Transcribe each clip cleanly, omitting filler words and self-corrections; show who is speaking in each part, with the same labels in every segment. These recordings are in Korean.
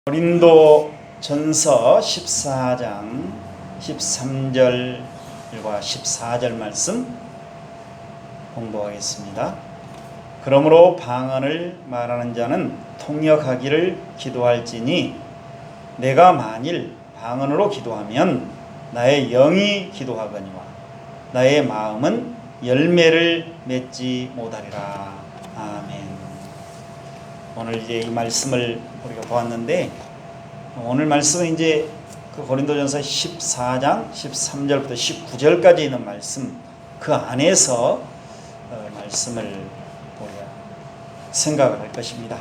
Speaker 1: 고린도 전서 14장 13절과 14절 말씀 공부하겠습니다. 그러므로 방언을 말하는 자는 통역하기를 기도할지니 내가 만일 방언으로 기도하면 나의 영이 기도하거니와 나의 마음은 열매를 맺지 못하리라. 아멘. 오늘 이제 이 말씀을 우리가 보았는데, 오늘 말씀은 이제 그 고린도전서 14장 13절부터 19절까지 있는 말씀, 그 안에서 말씀을 우리가 생각을 할 것입니다.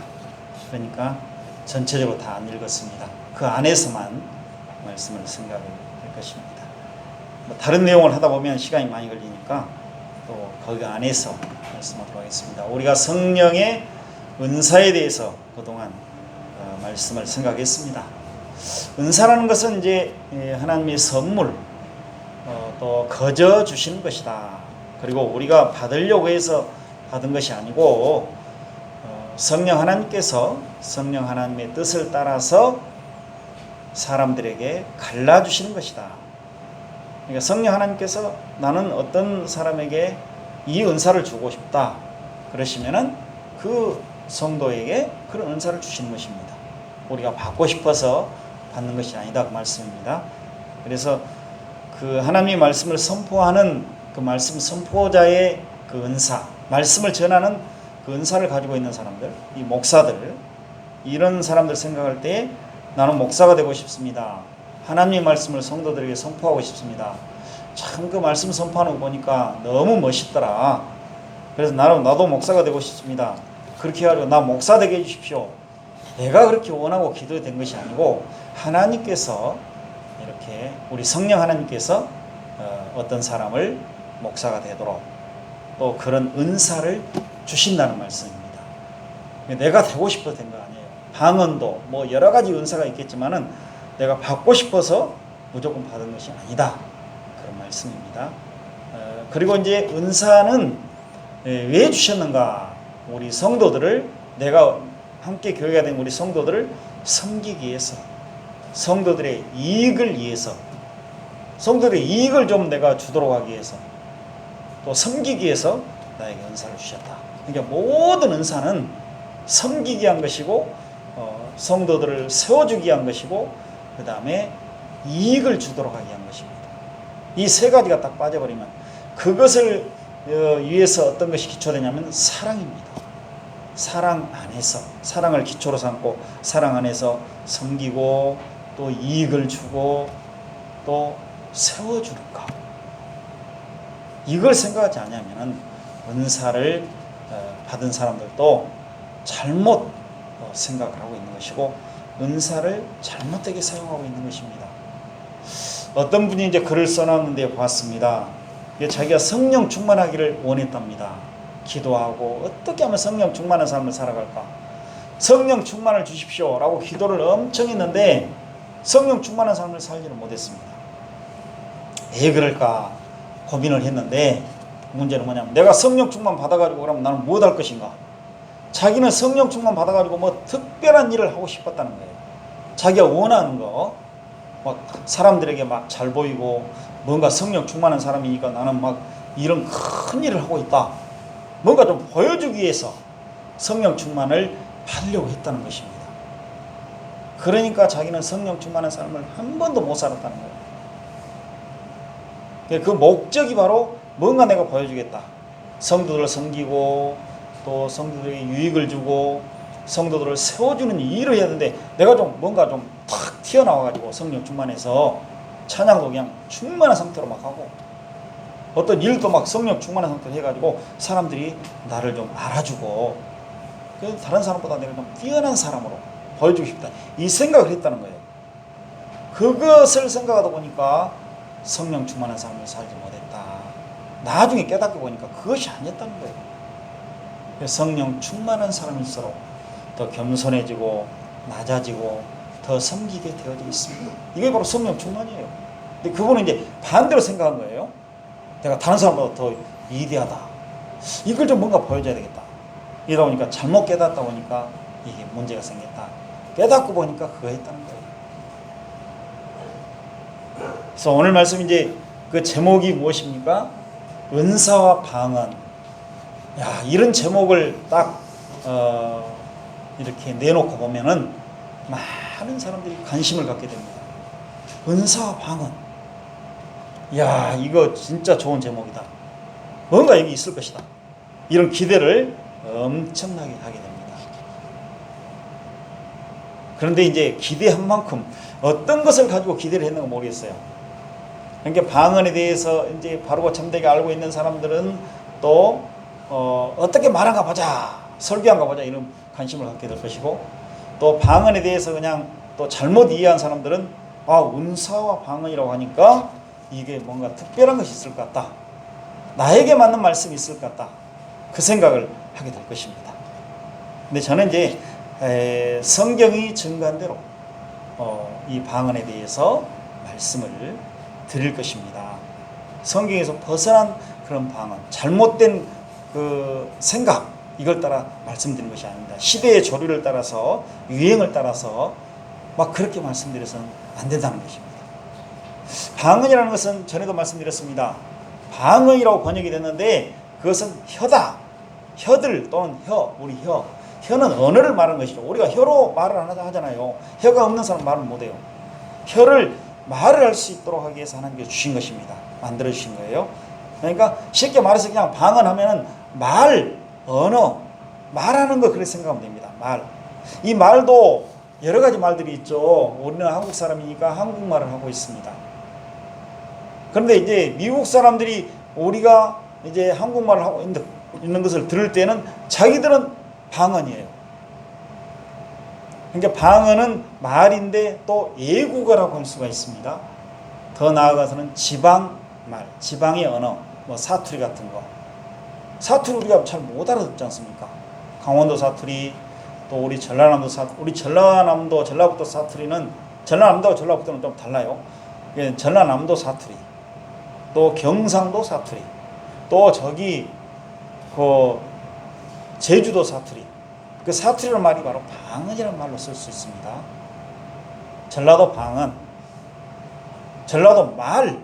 Speaker 1: 그러니까 전체적으로 다 안 읽었습니다. 그 안에서만 말씀을 생각을 할 것입니다. 다른 내용을 하다 보면 시간이 많이 걸리니까 또 거기 안에서 말씀하도록 하겠습니다. 우리가 성령의 은사에 대해서 그동안 말씀을 생각했습니다. 은사라는 것은 이제 하나님의 선물, 또 거저 주시는 것이다. 그리고 우리가 받으려고 해서 받은 것이 아니고 성령 하나님께서 성령 하나님의 뜻을 따라서 사람들에게 갈라주시는 것이다. 그러니까 성령 하나님께서 나는 어떤 사람에게 이 은사를 주고 싶다 그러시면은 그 성도에게 그런 은사를 주시는 것입니다. 우리가 받고 싶어서 받는 것이 아니다, 그 말씀입니다. 그래서 그 하나님의 말씀을 선포하는 그 말씀 선포자의 그 은사, 말씀을 전하는 그 은사를 가지고 있는 사람들, 이 목사들, 이런 사람들 생각할 때 나는 목사가 되고 싶습니다. 하나님의 말씀을 성도들에게 선포하고 싶습니다. 참 그 말씀 선포하는 거 보니까 너무 멋있더라. 그래서 나도 목사가 되고 싶습니다. 그렇게 해가지고 나 목사 되게 해주십시오. 내가 그렇게 원하고 기도된 것이 아니고 하나님께서 이렇게 우리 성령 하나님께서 어떤 사람을 목사가 되도록 또 그런 은사를 주신다는 말씀입니다. 내가 되고 싶어서 된 거 아니에요. 방언도 뭐 여러 가지 은사가 있겠지만은 내가 받고 싶어서 무조건 받은 것이 아니다, 그런 말씀입니다. 그리고 이제 은사는 왜 주셨는가? 우리 성도들을, 내가 함께 교회가 된 우리 성도들을 섬기기 위해서, 성도들의 이익을 위해서, 성도들의 이익을 좀 내가 주도록 하기 위해서, 또 섬기기 위해서 나에게 은사를 주셨다. 그러니까 모든 은사는 섬기기 위한 것이고, 성도들을 세워주기 위한 것이고, 그 다음에 이익을 주도록 하기 위한 것입니다. 이 세 가지가 딱 빠져버리면 그것을 위해서 어떤 것이 기초되냐면 사랑입니다. 사랑 안에서, 사랑을 기초로 삼고 사랑 안에서 섬기고 또 이익을 주고 또 세워주는 것, 이걸 생각하지 않으면 은사를 받은 사람들도 잘못 생각을 하고 있는 것이고 은사를 잘못되게 사용하고 있는 것입니다. 어떤 분이 이제 글을 써놨는데 봤습니다. 자기가 성령 충만하기를 원했답니다. 기도하고 어떻게 하면 성령 충만한 삶을 살아갈까? 성령 충만을 주십시오 라고 기도를 엄청 했는데 성령 충만한 삶을 살지를 못했습니다. 왜 그럴까 고민을 했는데, 문제는 뭐냐면 내가 성령 충만 받아가지고 그러면 나는 무엇 할 것인가? 자기는 성령 충만 받아가지고 뭐 특별한 일을 하고 싶었다는 거예요. 자기가 원하는 거, 막 사람들에게 막 잘 보이고 뭔가 성령 충만한 사람이니까 나는 막 이런 큰 일을 하고 있다, 뭔가 좀 보여주기 위해서 성령 충만을 받으려고 했다는 것입니다. 그러니까 자기는 성령 충만한 삶을 한 번도 못 살았다는 거예요. 그 목적이 바로 뭔가 내가 보여주겠다, 성도들을 섬기고 또 성도들에게 유익을 주고 성도들을 세워주는 일을 해야 되는데 내가 좀 뭔가 좀 탁 튀어나와가지고 성령 충만해서 찬양도 그냥 충만한 상태로 막 하고 어떤 일도 막 성령 충만한 상태로 해가지고 사람들이 나를 좀 알아주고 다른 사람보다 내가 좀 뛰어난 사람으로 보여주고 싶다, 이 생각을 했다는 거예요. 그것을 생각하다 보니까 성령 충만한 삶을 살지 못했다. 나중에 깨닫게 보니까 그것이 아니었다는 거예요. 성령 충만한 사람일수록 더 겸손해지고 낮아지고 더 섬기게 되어져 있습니다. 이게 바로 성령 충만이에요. 근데 그분은 이제 반대로 생각한 거예요. 내가 다른 사람보다 더 위대하다, 이걸 좀 뭔가 보여줘야 되겠다. 이러다 보니까 잘못 깨닫다 보니까 이게 문제가 생겼다. 깨닫고 보니까 그거 했다는 거예요. 그래서 오늘 말씀 이제 그 제목이 무엇입니까? 은사와 방언. 야, 이런 제목을 딱 이렇게 내놓고 보면은 많은 사람들이 관심을 갖게 됩니다. 은사와 방언. 야, 이거 진짜 좋은 제목이다. 뭔가 여기 있을 것이다. 이런 기대를 엄청나게 하게 됩니다. 그런데 이제 기대한 만큼 어떤 것을 가지고 기대를 했는가 모르겠어요. 그러니까 방언에 대해서 이제 바르고 참되게 알고 있는 사람들은 또 어떻게 말한가 보자, 설교한가 보자 이런 관심을 갖게 될 것이고, 또 방언에 대해서 그냥 또 잘못 이해한 사람들은 은사와 방언이라고 하니까 이게 뭔가 특별한 것이 있을 것 같다, 나에게 맞는 말씀이 있을 것 같다, 그 생각을 하게 될 것입니다. 근데 저는 이제 성경이 증거한 대로 이 방언에 대해서 말씀을 드릴 것입니다. 성경에서 벗어난 그런 방언, 잘못된 그 생각, 이걸 따라 말씀드리는 것이 아닙니다. 시대의 조류를 따라서, 유행을 따라서 막 그렇게 말씀드려서는 안 된다는 것입니다. 방언이라는 것은 전에도 말씀드렸습니다. 방언이라고 번역이 됐는데 그것은 혀다, 혀들 또는 우리 혀는 언어를 말하는 것이죠. 우리가 혀로 말을 안 하잖아요. 혀가 없는 사람은 말을 못해요. 혀를 말을 할 수 있도록 하기 위해서 하나님께 주신 것입니다. 만들어 주신 거예요. 그러니까 쉽게 말해서 그냥 방언하면은 언어, 말하는 거 그렇게 생각하면 됩니다. 이 말도 여러 가지 말들이 있죠. 우리는 한국 사람이니까 한국말을 하고 있습니다. 그런데 이제 미국 사람들이 우리가 이제 한국말을 하고 있는 것을 들을 때는 자기들은 방언이에요. 그러니까 방언은 말인데 또 예국어라고 할 수가 있습니다. 더 나아가서는 지방말, 지방의 언어, 사투리 같은 거. 사투리 우리가 잘 못 알아듣지 않습니까? 강원도 사투리, 또 우리 전라남도 사투리, 전라북도 사투리는, 전라남도와 전라북도는 좀 달라요. 전라남도 사투리, 또 경상도 사투리, 또 제주도 사투리. 그 사투리라는 말이 바로 방언이라는 말로 쓸 수 있습니다. 전라도 방언, 전라도 말,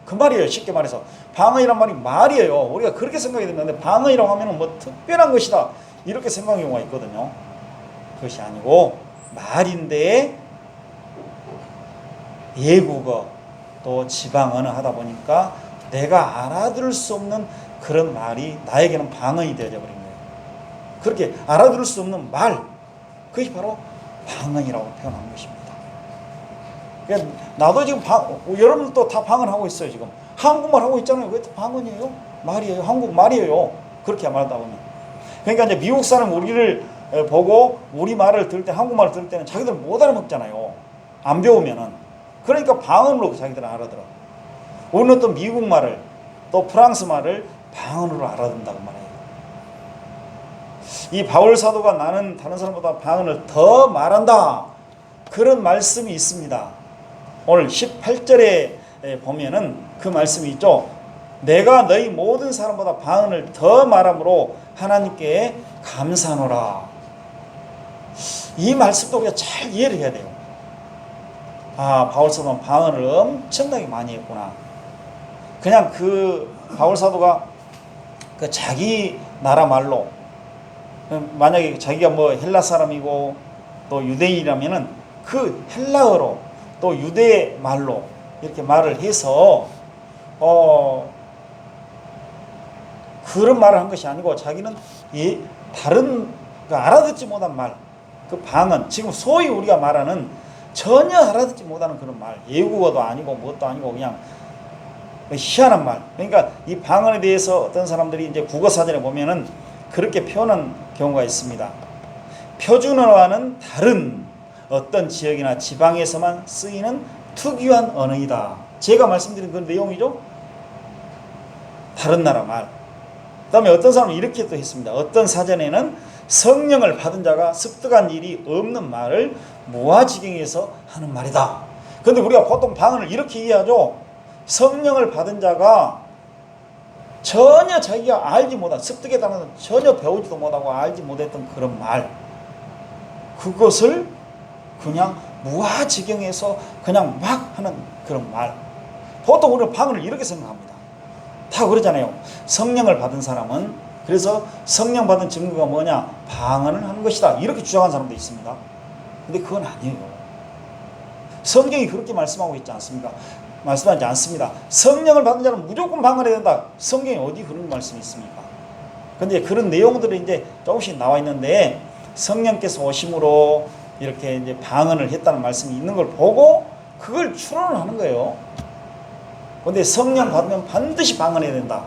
Speaker 1: 그 말이에요. 쉽게 말해서 방언이란 말이 말이에요. 우리가 그렇게 생각이 되는데 방언이라고 하면 특별한 것이다 이렇게 생각하는 경우가 있거든요. 그것이 아니고 말인데 예국어 또 지방 언어 하다 보니까 내가 알아들을 수 없는 그런 말이 나에게는 방언이 되어져 버린 거예요. 그렇게 알아들을 수 없는 말, 그것이 바로 방언이라고 표현한 것입니다. 그러니까 나도 지금 여러분들도 다 방언하고 있어요. 지금 한국말 하고 있잖아요. 그것도 방언이에요, 말이에요, 한국말이에요. 그렇게 말하다 보면, 그러니까 이제 미국 사람 우리를 보고 우리 말을 들을 때, 한국말을 들을 때는 자기들 못 알아먹잖아요. 안 배우면은. 그러니까 방언으로 자기들은 알아들어. 우리는 또 미국 말을, 또 프랑스 말을 방언으로 알아듣는다고 말해요. 이 바울 사도가 나는 다른 사람보다 방언을 더 말한다, 그런 말씀이 있습니다. 오늘 18절에 보면은 그 말씀이 있죠. 내가 너희 모든 사람보다 방언을 더 말함으로 하나님께 감사하노라. 이 말씀도 우리가 잘 이해를 해야 돼요. 바울 사도는 방언을 엄청나게 많이 했구나. 그냥 바울 사도가 자기 나라 말로, 만약에 자기가 헬라 사람이고 또 유대인이라면은 그 헬라어로 또 유대 말로 이렇게 말을 해서 그런 말을 한 것이 아니고 자기는 다른 알아듣지 못한 말, 그 방언, 지금 소위 우리가 말하는 전혀 알아듣지 못하는 그런 말, 예국어도 아니고 뭣도 아니고 그냥 희한한 말. 그러니까 이 방언에 대해서 어떤 사람들이 이제 국어사전에 보면은 그렇게 표현한 경우가 있습니다. 표준어와는 다른 어떤 지역이나 지방에서만 쓰이는 특유한 언어이다. 제가 말씀드린 그 내용이죠. 다른 나라 말. 그 다음에 어떤 사람은 이렇게 또 했습니다. 어떤 사전에는 성령을 받은 자가 습득한 일이 없는 말을 무아지경에서 하는 말이다. 그런데 우리가 보통 방언을 이렇게 이해하죠. 성령을 받은 자가 전혀 자기가 알지 못한, 습득에 따라서 전혀 배우지도 못하고 알지 못했던 그런 말, 그것을 그냥 무아지경에서 그냥 막 하는 그런 말. 보통 우리는 방언을 이렇게 생각합니다. 다 그러잖아요. 성령을 받은 사람은, 그래서 성령 받은 증거가 뭐냐? 방언을 하는 것이다. 이렇게 주장하는 사람도 있습니다. 근데 그건 아니에요. 성경이 그렇게 말씀하고 있지 않습니까? 말씀하지 않습니다. 성령을 받은 자는 무조건 방언해야 된다. 성경에 어디 그런 말씀이 있습니까? 근데 그런 내용들이 이제 조금씩 나와 있는데, 성령께서 오심으로 이렇게 이제 방언을 했다는 말씀이 있는 걸 보고 그걸 추론을 하는 거예요. 근데 성령 받으면 반드시 방언해야 된다.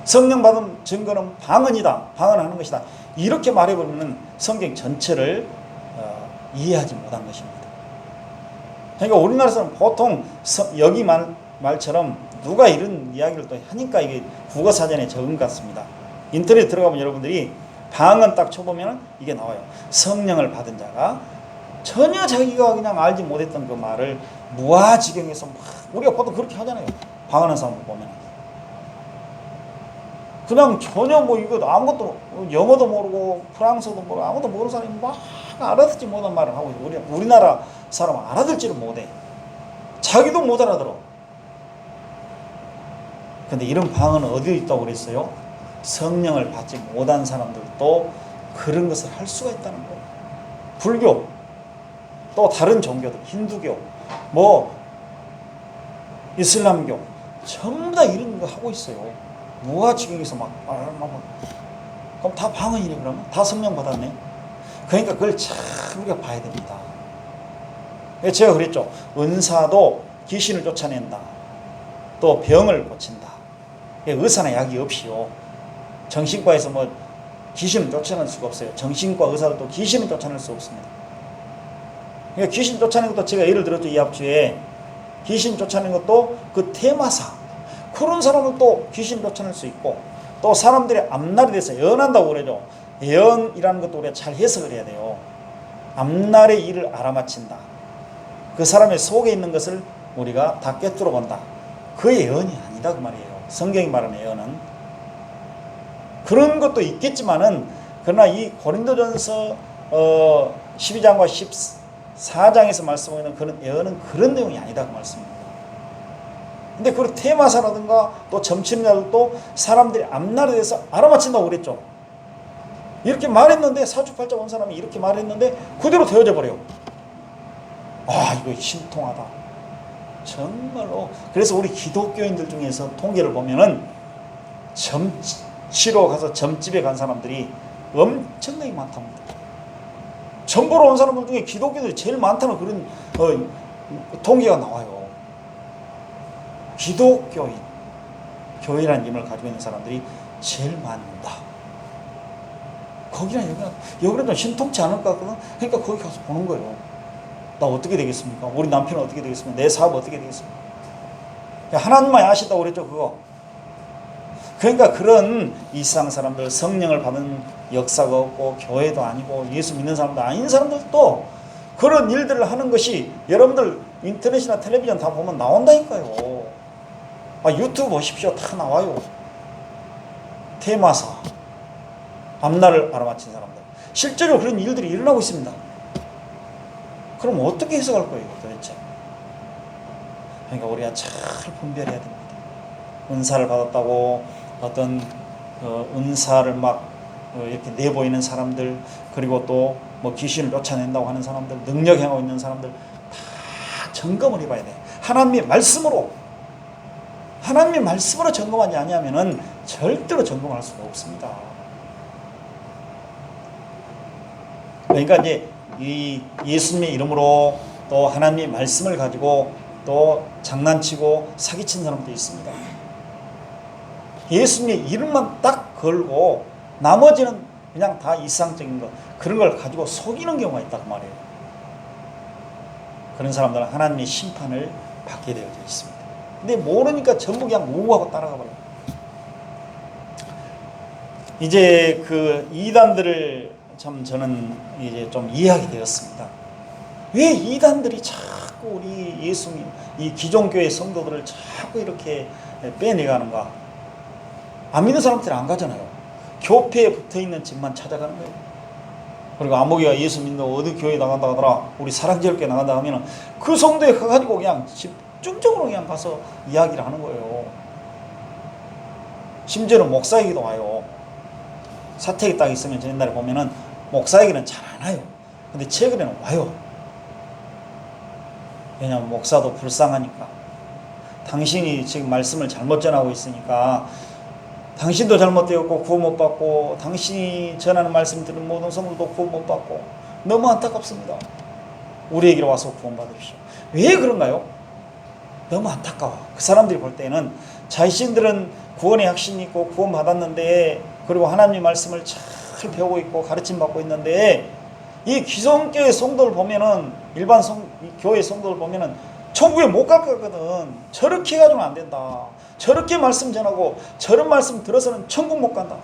Speaker 1: 성령 받은 증거는 방언이다. 방언하는 것이다. 이렇게 말해버리면 성경 전체를 이해하지 못한 것입니다. 그러니까 우리나라 사람은 보통 여기 말처럼 누가 이런 이야기를 또 하니까 이게 국어사전에 적은 것 같습니다. 인터넷 들어가면 여러분들이 방언 딱 쳐보면 이게 나와요. 성령을 받은 자가 전혀 자기가 그냥 알지 못했던 그 말을 무아지경에서 막, 우리가 보통 그렇게 하잖아요. 방언하는 사람들 보면 그냥 전혀 뭐 이거 아무것도, 영어도 모르고 프랑스어도 모르고 아무것도 모르는 사람이 막 알아듣지 못한 말을 하고 있어요. 우리나라 사람은 알아듣지를 못해. 자기도 못 알아들어. 근데 이런 방언은 어디에 있다고 그랬어요? 성령을 받지 못한 사람들도 그런 것을 할 수가 있다는 거예요. 불교, 또 다른 종교들, 힌두교, 뭐 이슬람교, 전부 다 이런 거 하고 있어요. 무아지경에서 막 그럼 다 방언이네. 그러면 다 성령 받았네. 그러니까 그걸 참 우리가 봐야 됩니다. 제가 그랬죠. 은사도 귀신을 쫓아낸다. 또 병을 고친다. 의사나 약이 없이요. 정신과에서 뭐 귀신을 쫓아낼 수가 없어요. 정신과 의사도 귀신을 쫓아낼 수 없습니다. 그러니까 귀신 쫓아내는 것도 제가 예를 들었죠. 이 앞주에 귀신 쫓아내는 것도 그 테마사, 그런 사람은 또 귀신 쫓아낼 수 있고, 또 사람들이 앞날에 대해서 예언한다고 그러죠. 예언이라는 것도 우리가 잘 해석을 해야 돼요. 앞날의 일을 알아맞힌다. 그 사람의 속에 있는 것을 우리가 다 꿰뚫어 본다. 그 예언이 아니다 그 말이에요. 성경이 말하는 예언은. 그런 것도 있겠지만은, 그러나 이 고린도전서 12장과 14장에서 말씀하는 그런 예언은 그런 내용이 아니다 그 말씀입니다. 근데 그 테마사라든가 또 점치는 자들도 사람들이 앞날에 대해서 알아맞힌다고 그랬죠. 이렇게 말했는데, 사주팔자 온 사람이 이렇게 말했는데 그대로 되어져 버려요. 아, 이거 신통하다. 정말로. 그래서 우리 기독교인들 중에서 통계를 보면은 점치러 가서 점집에 간 사람들이 엄청나게 많답니다. 점 보러 온 사람들 중에 기독교인들이 제일 많다는 그런 통계가 나와요. 기독교인, 교회라는 이름을 가지고 있는 사람들이 제일 많다. 거기나 여기는 좀 신통치 않을까? 그러니까 거기 가서 보는 거예요. 나 어떻게 되겠습니까? 우리 남편은 어떻게 되겠습니까? 내 사업 어떻게 되겠습니까? 하나님만 아시다고 그랬죠, 그거. 그러니까 그런 이상 사람들, 성령을 받은 역사가 없고 교회도 아니고 예수 믿는 사람도 아닌 사람들도 그런 일들을 하는 것이 여러분들 인터넷이나 텔레비전 다 보면 나온다니까요. 유튜브 보십시오. 다 나와요. 테마사, 앞날을 알아맞힌 사람들. 실제로 그런 일들이 일어나고 있습니다. 그럼 어떻게 해석할 거예요, 도대체? 그러니까 우리가 잘 분별해야 됩니다. 은사를 받았다고 어떤 은사를 막 이렇게 내보이는 사람들, 그리고 또 뭐 귀신을 쫓아낸다고 하는 사람들, 능력 행하고 있는 사람들 다 점검을 해봐야 돼. 하나님의 말씀으로 점검하지 않으면은 절대로 점검할 수가 없습니다. 그러니까 이제 이 예수님의 이름으로 또 하나님의 말씀을 가지고 또 장난치고 사기친 사람도 있습니다. 예수님의 이름만 딱 걸고 나머지는 그냥 다 이상적인 것, 그런 걸 가지고 속이는 경우가 있다 그 말이에요. 그런 사람들은 하나님의 심판을 받게 되어져 있습니다. 근데 모르니까 전부 그냥 우하고 따라가 버려요. 이제 그 이단들을 참 저는 이제 좀 이해하게 되었습니다. 왜 이단들이 자꾸 우리 예수님, 이 기존교회 성도들을 자꾸 이렇게 빼내가는가? 안 믿는 사람들이 안 가잖아요. 교회에 붙어있는 집만 찾아가는 거예요. 그리고 안목이가 예수 믿는다고 어디 교회 나간다 하더라, 우리 사랑제일교회 나간다 하면은 그 성도에 가가지고 그냥 집중적으로 그냥 가서 이야기를 하는 거예요. 심지어는 목사에게도 와요. 사택이 딱 있으면 옛날에 보면은 목사에게는 잘 안 와요. 근데 최근에는 와요. 왜냐하면 목사도 불쌍하니까. 당신이 지금 말씀을 잘못 전하고 있으니까 당신도 잘못되었고 구원 못 받고, 당신이 전하는 말씀 들은 모든 성도도 구원 못 받고, 너무 안타깝습니다. 우리에게로 와서 구원 받으십시오. 왜 그런가요? 너무 안타까워. 그 사람들이 볼 때는 자신들은 구원의 확신이 있고 구원 받았는데, 그리고 하나님의 말씀을 잘 배우고 있고 가르침 받고 있는데, 이 기성교회 성도를 보면은, 일반 교회 성도를 보면은 천국에 못 갈 거거든. 저렇게 해가지고는 안 된다. 저렇게 말씀 전하고 저런 말씀 들어서는 천국 못 간다.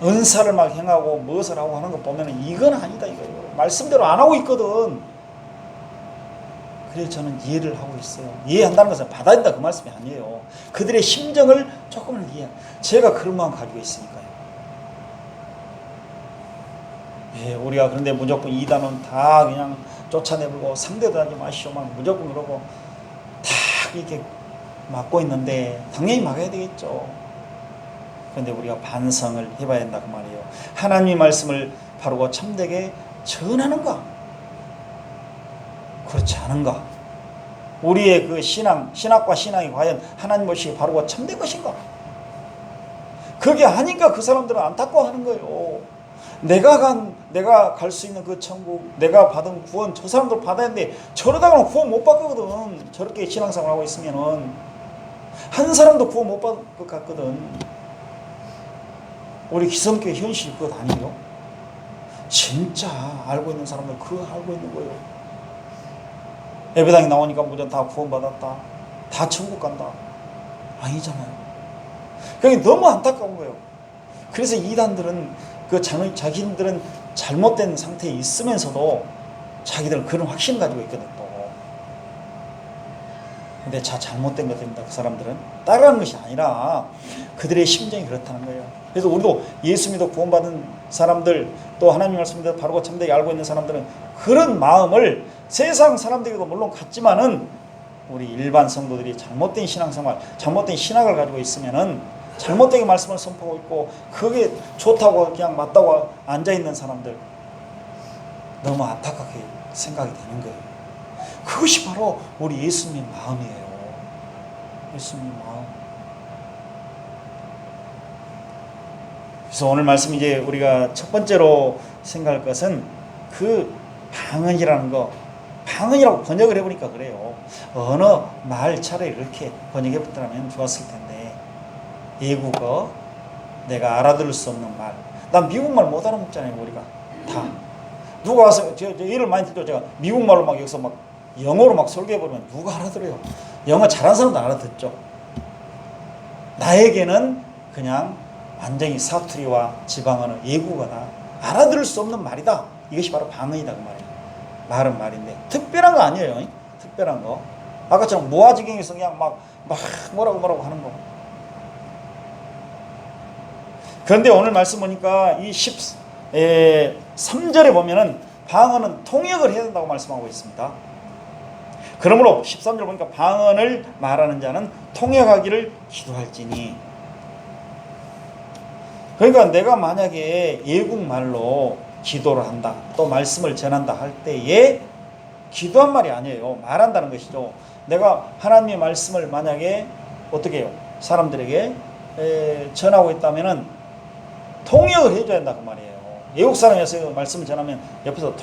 Speaker 1: 은사를 막 행하고 무엇을 하고 하는 거 보면은 이건 아니다 이거예요. 말씀대로 안 하고 있거든. 그래서 저는 이해를 하고 있어요. 이해한다는 것은 받아야 된다 그 말씀이 아니에요. 그들의 심정을 조금은 이해. 제가 그런 마음 가지고 있으니까요. 예, 우리가 그런데 무조건 이단은 다 그냥 쫓아내버리고 상대도 하지 마시오 막 무조건 그러고 다 이렇게 막고 있는데, 당연히 막아야 되겠죠. 그런데 우리가 반성을 해봐야 된다 그 말이에요. 하나님의 말씀을 바르고 참되게 전하는가, 그렇지 않은가, 우리의 그 신학과 신앙이 과연 하나님 모시기 바르고 참된 것인가. 그게 아니까 그 사람들은 안타까워하는 거예요. 내가 갈 수 있는 그 천국, 내가 받은 구원 저 사람들 받아야 하는데 저러다가는 구원 못 받거든. 저렇게 신앙생활 하고 있으면은 한 사람도 구원 못 받을 것 같거든. 우리 기성교회 현실이 그것 아니에요? 진짜 알고 있는 사람들 그거 알고 있는 거예요. 예배당에 나오니까 무조건 다 구원 받았다, 다 천국 간다, 아니잖아요. 그게 너무 안타까운 거예요. 그래서 이단들은 자기들은 잘못된 상태에 있으면서도 자기들은 그런 확신을 가지고 있거든 또. 근데 잘못된 것입니다. 그 사람들은 따라하는 것이 아니라 그들의 심정이 그렇다는 거예요. 그래서 우리도 예수 믿어 구원받은 사람들, 또 하나님 말씀대로 바르고 참되게 알고 있는 사람들은 그런 마음을 세상 사람들에게도 물론 갖지만은, 우리 일반 성도들이 잘못된 신앙생활, 잘못된 신학을 가지고 있으면은 잘못되게 말씀을 선포하고 있고 그게 좋다고 그냥 맞다고 앉아있는 사람들, 너무 안타깝게 생각이 되는 거예요. 그것이 바로 우리 예수님의 마음이에요. 예수님의 마음. 그래서 오늘 말씀 이제 우리가 첫 번째로 생각할 것은 그 방언이라는 거, 방언이라고 번역을 해보니까 그래요. 언어, 말 차라리 이렇게 번역해봤더라면 좋았을 텐데, 외국어, 내가 알아들을 수 없는 말. 난 미국말 못 알아먹잖아요. 우리가 다. 누가 와서 저 일을 많이 듣죠. 제가 미국말로 막 여기서 막 영어로 막 설교해버리면 누가 알아들어요? 영어 잘하는 사람도 알아듣죠. 나에게는 그냥 완전히 사투리와 지방언어, 외국어다, 알아들을 수 없는 말이다. 이것이 바로 방언이다 그 말이에요. 말은 말인데 특별한 거 아니에요. 특별한 거. 아까처럼 무아지경에서 그냥 막 뭐라고 하는 거. 그런데 오늘 말씀 보니까 이 13절에 보면은 방언은 통역을 해야 된다고 말씀하고 있습니다. 그러므로 13절 보니까 방언을 말하는 자는 통역하기를 기도할지니. 그러니까 내가 만약에 외국말로 기도를 한다, 또 말씀을 전한다 할 때에 기도한 말이 아니에요. 말한다는 것이죠. 내가 하나님의 말씀을 만약에 어떻게 해요? 사람들에게 전하고 있다면은 통역을 해줘야 된다 그 말이에요. 외국 사람이어서 말씀을 전하면 옆에서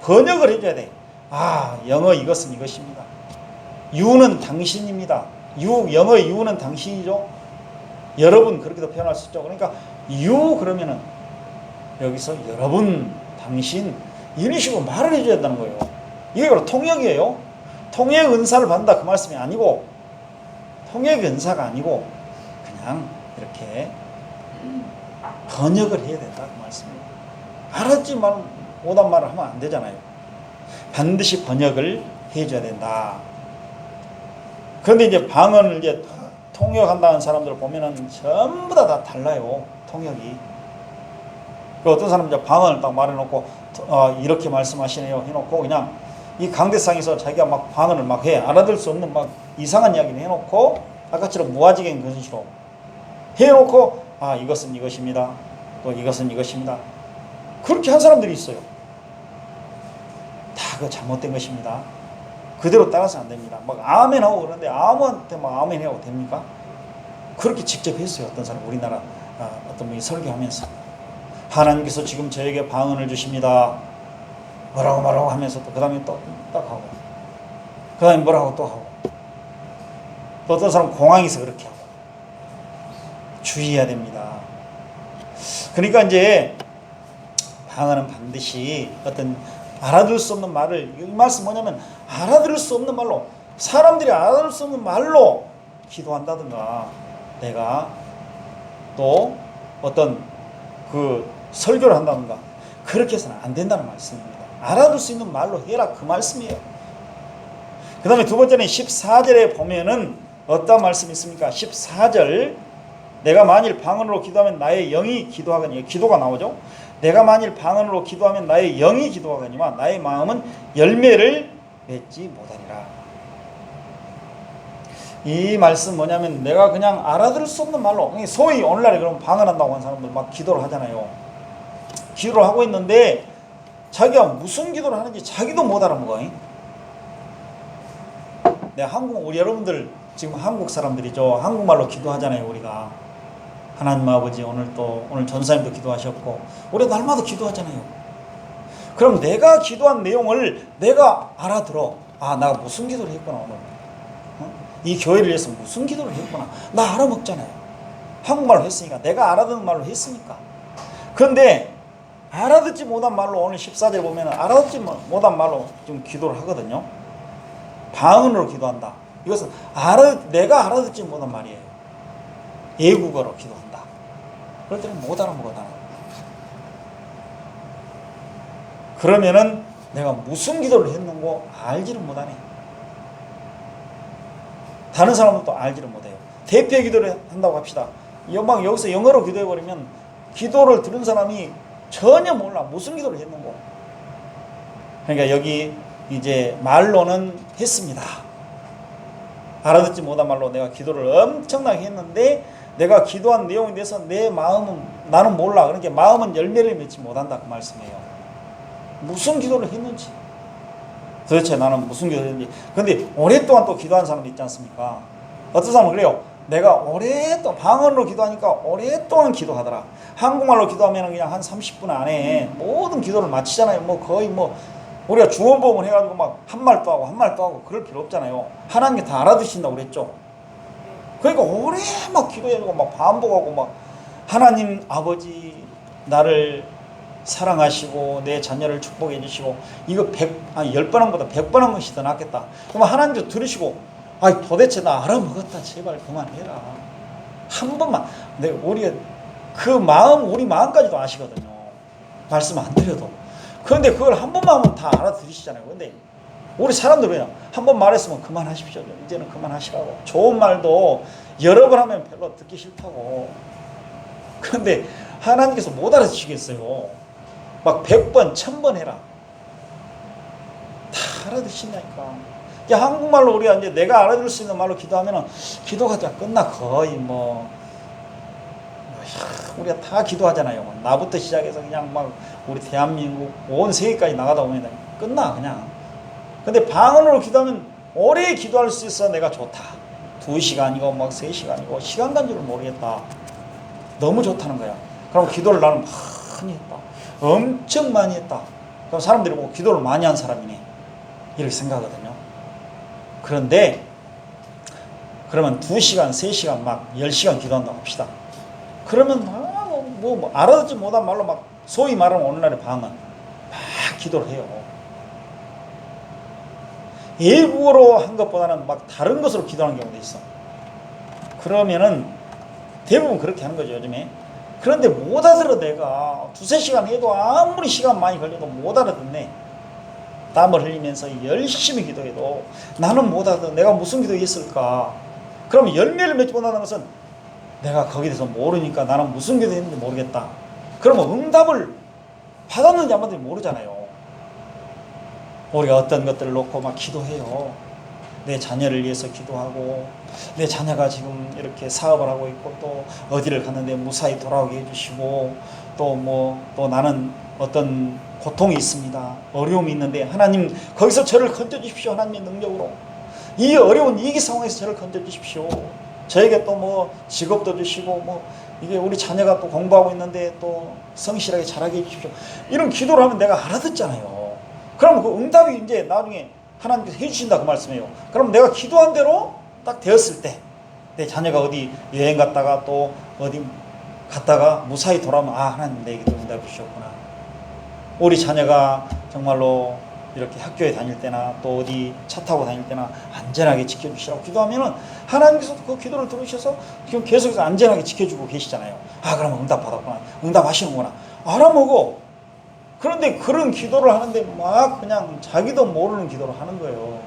Speaker 1: 번역을 해줘야 돼. 아, 영어 이것은 이것입니다. 유는 당신입니다. 영어의 유는 당신이죠. 여러분 그렇게도 표현할 수 있죠. 그러니까 유 그러면은 여기서 여러분, 당신 이런 식으로 말을 해줘야 된다는 거예요. 이게 바로 통역이에요. 통역 은사를 받는다 그 말씀이 아니고, 통역 은사가 아니고 그냥 이렇게 번역을 해야 된다 그 말씀이에요. 알았지만 오단 말을 하면 안 되잖아요. 반드시 번역을 해줘야 된다. 그런데 이제 방언을 이제 통역한다는 사람들을 보면은 전부 다 달라요. 통역이. 어떤 사람은 이제 방언을 딱 말해놓고 이렇게 말씀하시네요 해놓고 그냥 이 강대상에서 자기가 막 방언을 막 해. 알아들 수 없는 막 이상한 이야기를 해놓고 아까처럼 무아지경 그런 식으로 해놓고 이것은 이것입니다. 또 이것은 이것입니다. 그렇게 한 사람들이 있어요. 다 그 잘못된 것입니다. 그대로 따라서 안 됩니다. 막 아멘하고 그러는데 아무한테 막 아멘하고 됩니까? 그렇게 직접 했어요. 어떤 사람 우리나라 어떤 분이 설교하면서 하나님께서 지금 저에게 방언을 주십니다. 뭐라고 하면서 또 그 다음에 또 딱 하고 그 다음에 뭐라고 또 하고 또 어떤 사람 공항에서 그렇게 하고 주의해야 됩니다. 그러니까 이제 방언은 반드시 어떤 알아들을 수 없는 말을 이 말씀 뭐냐면 알아들을 수 없는 말로 사람들이 알아들을 수 없는 말로 기도한다든가 내가 또 어떤 그 설교를 한다든가 그렇게 해서는 안 된다는 말씀입니다. 알아들 수 있는 말로 해라 그 말씀이에요. 그 다음에 두 번째는 14절에 보면은 어떤 말씀이 있습니까? 14절 내가 만일 방언으로 기도하면 나의 영이 기도하거니 기도가 나오죠. 내가 만일 방언으로 기도하면 나의 영이 기도하거니와 나의 마음은 열매를 맺지 못하리라. 이 말씀 뭐냐면 내가 그냥 알아들을 수 없는 말로 소위 오늘날에 그럼 방언한다고 하는 사람들 막 기도를 하잖아요. 기도를 하고 있는데 자기가 무슨 기도를 하는지 자기도 못 알아먹어. 우리 여러분들 지금 한국 사람들이죠. 한국말로 기도하잖아요. 우리가 하나님 아버지 오늘 전사님도 기도하셨고 우리 날마다 기도하잖아요. 그럼 내가 기도한 내용을 내가 알아들어. 나 무슨 기도를 했구나 오늘. 이 교회를 위해서 무슨 기도를 했구나. 나 알아먹잖아요. 한국말로 했으니까. 내가 알아듣는 말로 했으니까. 그런데 알아듣지 못한 말로 오늘 14절 보면 알아듣지 못한 말로 좀 기도를 하거든요. 방언으로 기도한다. 이것은 내가 알아듣지 못한 말이에요. 외국어로 기도한다. 그럴 때는 못 알아먹어 나는. 그러면은 내가 무슨 기도를 했는고 알지를 못하네. 다른 사람도 알지를 못해요. 대표 기도를 한다고 합시다. 막 여기서 영어로 기도해버리면 기도를 들은 사람이 전혀 몰라. 무슨 기도를 했는고. 그러니까 여기 이제 말로는 했습니다. 알아듣지 못한 말로 내가 기도를 엄청나게 했는데 내가 기도한 내용에 대해서 내 마음은 나는 몰라. 그러니까 마음은 열매를 맺지 못한다 그 말씀이에요. 무슨 기도를 했는지 도대체 나는 무슨 기도를 했는지. 그런데 오랫동안 또 기도한 사람도 있지 않습니까? 어떤 사람은 그래요. 내가 오랫동안 방언으로 기도하니까 오랫동안 기도하더라. 한국말로 기도하면 그냥 한 30분 안에 모든 기도를 마치잖아요. 거의 우리가 중언부언 해가지고 막 한 말도 하고 한 말도 하고 그럴 필요 없잖아요. 하나님이 다 알아두신다고 그랬죠. 그러니까 오래 막 기도해주고 막 반복하고 막 하나님 아버지 나를 사랑하시고 내 자녀를 축복해 주시고 이거 10번 한 것보다 100번 한 것이 더 낫겠다. 그러면 하나님도 들으시고 도대체 나 알아먹었다. 제발 그만해라. 한 번만. 우리가 우리 마음까지도 아시거든요. 말씀 안 드려도. 그런데 그걸 한 번만 하면 다 알아들으시잖아요. 근데 우리 사람들 왜요? 한 번 말했으면 그만하십시오. 이제는 그만하시라고. 좋은 말도 여러 번 하면 별로 듣기 싫다고. 그런데 하나님께서 못 알아듣시겠어요. 막 100번, 1000번 해라. 다 알아듣신다니까. 한국말로 우리가 이제 내가 알아들을 수 있는 말로 기도하면은 기도가 다 끝나. 거의 우리가 다 기도하잖아요. 나부터 시작해서 그냥 막 우리 대한민국 온 세계까지 나가다 보면 끝나 그냥. 근데 방언으로 기도하면 오래 기도할 수 있어. 내가 좋다. 2시간이고 막 3시간이고 시간 간 줄을 모르겠다. 너무 좋다는 거야. 그럼 기도를 나는 많이 했다. 엄청 많이 했다. 그럼 사람들이 보고 기도를 많이 한 사람이네. 이렇게 생각하거든요. 그런데 그러면 2시간, 3시간 막 10시간 기도한다고 합시다. 그러면 알아듣지 못한 말로 막 소위 말하는 오늘날의 방언 막 기도를 해요. 외국어로 한 것보다는 막 다른 것으로 기도하는 경우도 있어. 그러면은 대부분 그렇게 하는 거죠 요즘에. 그런데 못 알아들어. 내가 2-3시간 해도 아무리 시간 많이 걸려도 못 알아듣네. 땀을 흘리면서 열심히 기도해도 나는 못 알아들어. 내가 무슨 기도했을까. 그러면 열매를 맺지 못하는 것은 내가 거기에 대해서 모르니까 나는 무슨 기도했는지 모르겠다. 그러면 응답을 받았는지 안 받았는지 모르잖아요. 우리가 어떤 것들을 놓고 막 기도해요. 내 자녀를 위해서 기도하고, 내 자녀가 지금 이렇게 사업을 하고 있고, 또 어디를 갔는데 무사히 돌아오게 해주시고, 또 나는 어떤 고통이 있습니다, 어려움이 있는데 하나님 거기서 저를 건져주십시오. 하나님의 능력으로 이 어려운 위기 상황에서 저를 건져주십시오. 저에게 또 뭐 직업도 주시고, 뭐 이게 우리 자녀가 또 공부하고 있는데 또 성실하게 잘하게 해주십시오. 이런 기도를 하면 내가 알아듣잖아요. 그럼 그 응답이 이제 나중에 하나님께서 해주신다 그 말씀이에요. 그럼 내가 기도한 대로 딱 되었을 때, 내 자녀가 어디 여행 갔다가 또 어디 갔다가 무사히 돌아오면, 아, 하나님 내 기도 응답해 주셨구나. 우리 자녀가 정말로 이렇게 학교에 다닐 때나 또 어디 차 타고 다닐 때나 안전하게 지켜주시라고 기도하면은 하나님께서 그 기도를 들으셔서 지금 계속해서 안전하게 지켜주고 계시잖아요. 아, 그러면 응답 받았구나, 응답하시는구나, 알아먹어. 그런데 그런 기도를 하는데 막 그냥 자기도 모르는 기도를 하는 거예요.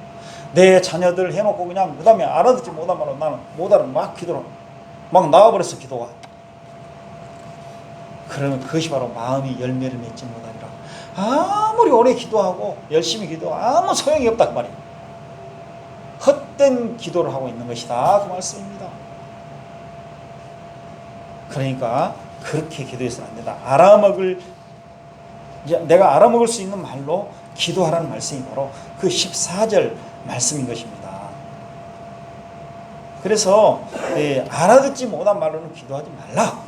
Speaker 1: 내 자녀들 해놓고 그냥 그 다음에 알아듣지 못하면 나는 못 알아 막 기도를 막 나와버렸어, 기도가. 그러면 그것이 바로 마음이 열매를 맺지 못하리라. 아무리 오래 기도하고 열심히 기도하고 아무 소용이 없다 그 말이에요. 헛된 기도를 하고 있는 것이다 그 말씀입니다. 그러니까 그렇게 기도해서는 안 된다. 내가 알아먹을 수 있는 말로 기도하라는 말씀이 바로 그 14절 말씀인 것입니다. 그래서 알아듣지 못한 말로는 기도하지 말라,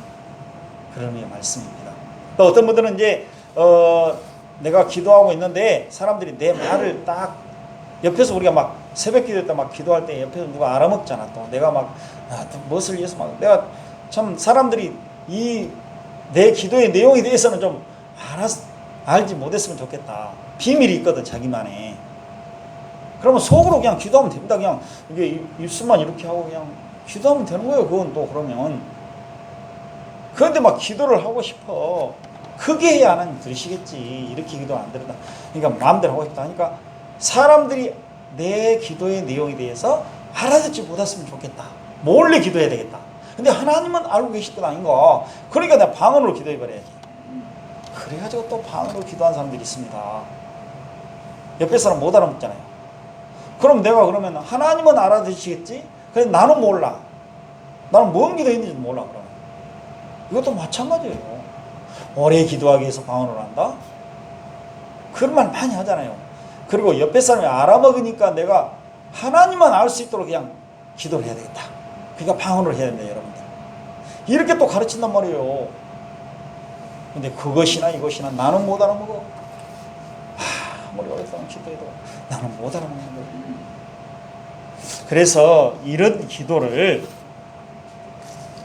Speaker 1: 그런 의미의 말씀입니다. 또 어떤 분들은 이제 내가 기도하고 있는데 사람들이 내 말을 딱 옆에서, 우리가 막 새벽 기도 때 막 기도할 때 옆에서 누가 알아먹잖아. 또 내가 막 무엇을 위해서 막, 내가 참 사람들이 이 내 기도의 내용에 대해서는 좀 알지 못했으면 좋겠다. 비밀이 있거든, 자기만의. 그러면 속으로 그냥 기도하면 됩니다. 그냥 이게 입술만 이렇게 하고 그냥 기도하면 되는 거예요. 그건 또 그러면. 그런데 막 기도를 하고 싶어. 크게 해야 하나님 들으시겠지. 이렇게 기도 안 들었다. 그러니까 마음대로 하고 싶다 하니까 사람들이 내 기도의 내용에 대해서 알아듣지 못했으면 좋겠다. 몰래 기도해야 되겠다. 근데 하나님은 알고 계실 것 아닌가. 그러니까 내가 방언으로 기도해버려야지. 그래가지고 또 방언으로 기도하는 사람들이 있습니다. 옆에 사람 못 알아먹잖아요. 그럼 내가 그러면 하나님은 알아듣시겠지? 근데 나는 몰라. 나는 뭔 기도했는지 몰라. 그러면 이것도 마찬가지예요. 오래 되기도하기 위해서 방언을 한다? 그런 말 많이 하잖아요. 그리고 옆에 사람이 알아먹으니까 내가 하나님만 알 수 있도록 그냥 기도를 해야 되겠다. 그러니까 방언을 해야 된다, 여러분들. 이렇게 또 가르친단 말이에요. 근데 그것이나 이것이나 나는 못 알아먹어. 아무리 오랫동안 기도해도 나는 못 알아먹는 거예요. 그래서 이런 기도를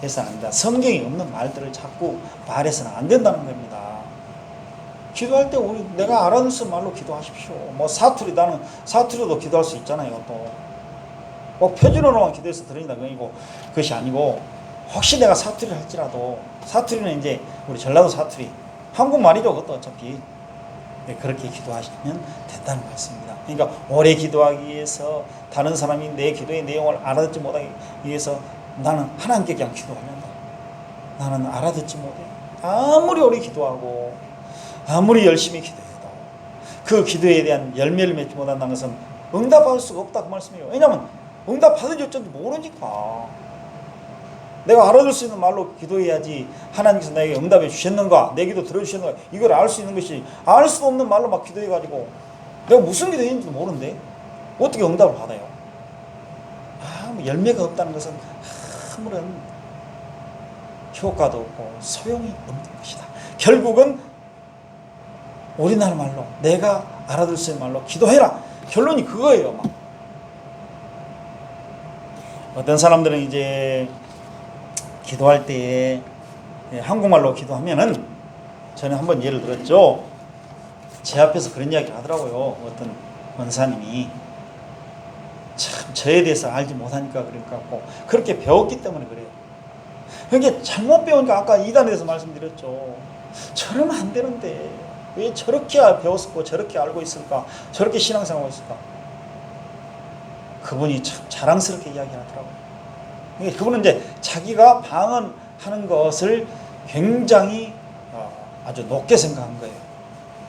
Speaker 1: 해서는 안 된다. 성경에 없는 말들을 자꾸 말해서는 안 된다는 겁니다. 기도할 때 내가 알아듣을 수 있는 말로 기도하십시오. 뭐 사투리, 나는 사투리도 기도할 수 있잖아요. 또 꼭 표준어로만 기도해서 드린다 그것이 아니고, 혹시 내가 사투리를 할지라도, 사투리는 이제 우리 전라도 사투리, 한국말이죠. 그것도 어차피. 그렇게 기도하시면 된다는 말씀입니다. 그러니까 오래 기도하기 위해서, 다른 사람이 내 기도의 내용을 알아듣지 못하기 위해서 나는 하나님께 그냥 기도하는다. 나는 알아듣지 못해. 아무리 오래 기도하고 아무리 열심히 기도해도 그 기도에 대한 열매를 맺지 못한다는 것은 응답받을 수가 없다 그 말씀이에요. 왜냐하면 응답받은지 어쩐지 모르니까. 내가 알아들 수 있는 말로 기도해야지 하나님께서 나에게 응답해 주셨는가, 내 기도 들어주셨는가, 이걸 알 수 있는 것이, 알 수 없는 말로 막 기도해가지고 내가 무슨 기도했는지도 모르는데 어떻게 응답을 받아요? 열매가 없다는 것은 아무런 효과도 없고 소용이 없는 것이다. 결국은 우리나라 말로, 내가 알아들 수 있는 말로 기도해라. 결론이 그거예요. 막. 어떤 사람들은 이제 기도할 때에 한국말로 기도하면은, 저는 한번 예를 들었죠. 제 앞에서 그런 이야기를 하더라고요. 어떤 권사님이 참 저에 대해서 알지 못하니까 그렇게 배웠기 때문에 그래요. 그게 잘못 배우니까, 아까 2단에서 말씀드렸죠. 저러면 안 되는데 왜 저렇게 배웠을까, 저렇게 알고 있을까, 저렇게 신앙생활하고 있을까. 그분이 참 자랑스럽게 이야기하더라고요. 그분은 이제 자기가 방언하는 것을 굉장히 아주 높게 생각한 거예요.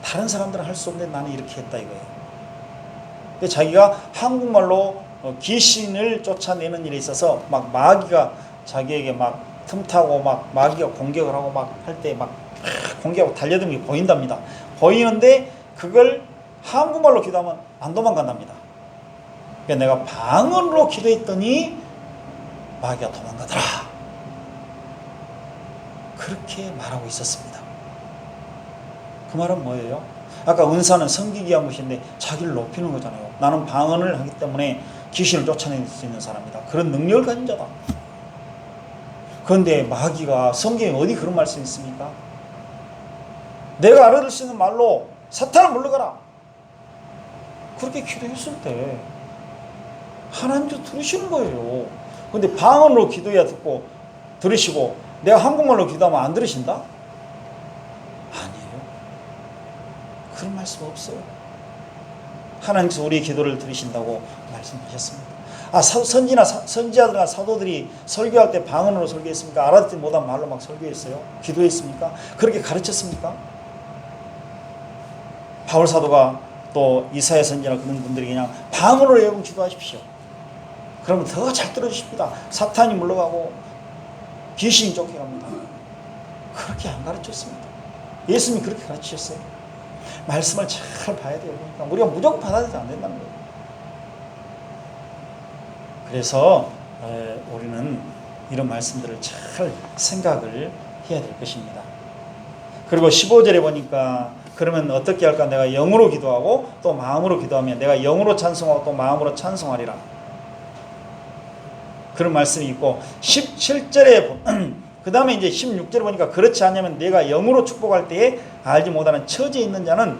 Speaker 1: 다른 사람들은 할 수 없는데 나는 이렇게 했다 이거예요. 근데 자기가 한국말로 귀신을 쫓아내는 일에 있어서 막 마귀가 자기에게 막 틈타고 막 마귀가 공격을 하고 막 할 때 막 공격하고 달려드는 게 보인답니다. 보이는데 그걸 한국말로 기도하면 안 도망간답니다. 그러니까 내가 방언으로 기도했더니 마귀가 도망가더라. 그렇게 말하고 있었습니다. 그 말은 뭐예요? 아까 은사는 섬기기 한 것인데 자기를 높이는 거잖아요. 나는 방언을 하기 때문에 귀신을 쫓아낼 수 있는 사람이다. 그런 능력을 가진 자다. 그런데 마귀가 성경에 어디 그런 말씀이 있습니까? 내가 알아들 수 있는 말로 사탄을 물러가라. 그렇게 기도했을 때 하나님도 들으시는 거예요. 그런데 방언으로 기도해야 듣고 들으시고 내가 한국말로 기도하면 안 들으신다? 아니에요. 그런 말씀 없어요. 하나님께서 우리의 기도를 들으신다고 말씀하셨습니다. 선지자들과 사도들이 설교할 때 방언으로 설교했습니까? 알아듣지 못한 말로 막 설교했어요? 기도했습니까? 그렇게 가르쳤습니까? 바울 사도가 또 이사야 선지자 그런 분들이 그냥 방언으로 여러분 기도하십시오. 그러면 더 잘 들어주십니다. 사탄이 물러가고 귀신이 쫓겨갑니다. 그렇게 안 가르쳤습니다. 예수님이 그렇게 가르치셨어요. 말씀을 잘 봐야 돼요. 그러니까 우리가 무조건 받아들이지 안 된다는 거예요. 그래서 우리는 이런 말씀들을 잘 생각을 해야 될 것입니다. 그리고 15절에 보니까 그러면 어떻게 할까? 내가 영으로 기도하고 또 마음으로 기도하면 내가 영으로 찬송하고 또 마음으로 찬송하리라. 그런 말씀이 있고 17절에 그 다음에 이제 16절에 보니까 그렇지 않냐면 내가 영으로 축복할 때에 알지 못하는 처지에 있는 자는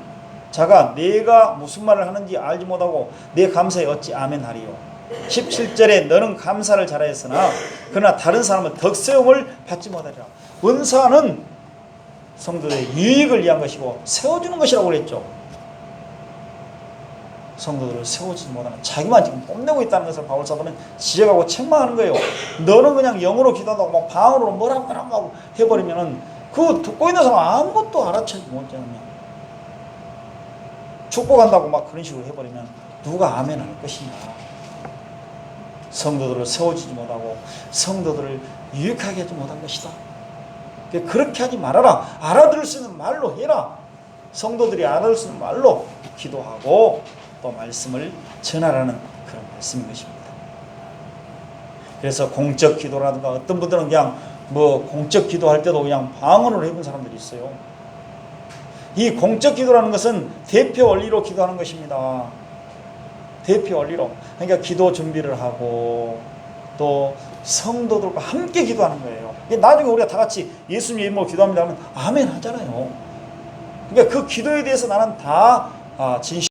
Speaker 1: 자가 내가 무슨 말을 하는지 알지 못하고 내 감사에 어찌 아멘하리요. 17절에 너는 감사를 잘하였으나 그러나 다른 사람은 덕세움을 받지 못하리라. 은사는 성도들의 유익을 위한 것이고 세워주는 것이라고 그랬죠. 성도들을 세우지 못하는 자기만 지금 뽐내고 있다는 것을 바울 사도는 지적하고 책망하는 거예요. 너는 그냥 영어로 기도한다고 막 방언으로 뭐라고 해버리면은 그 듣고 있는 사람 아무것도 알아채지 못하면 축복한다고 막 그런 식으로 해버리면 누가 아멘 할 것이냐. 성도들을 세워주지 못하고 성도들을 유익하게 하지 못한 것이다. 그렇게 하지 말아라. 알아들을 수 있는 말로 해라. 성도들이 알아들을 수 있는 말로 기도하고 또 말씀을 전하라는 그런 말씀인 것입니다. 그래서 공적 기도라든가 어떤 분들은 그냥 공적 기도할 때도 그냥 방언으로 해본 사람들이 있어요. 이 공적 기도라는 것은 대표 원리로 기도하는 것입니다. 대표 원리로. 그러니까 기도 준비를 하고 또 성도들과 함께 기도하는 거예요. 나중에 우리가 다 같이 예수님 이름으로 기도합니다 하면 아멘 하잖아요. 그러니까 그 기도에 대해서 나는 다 진실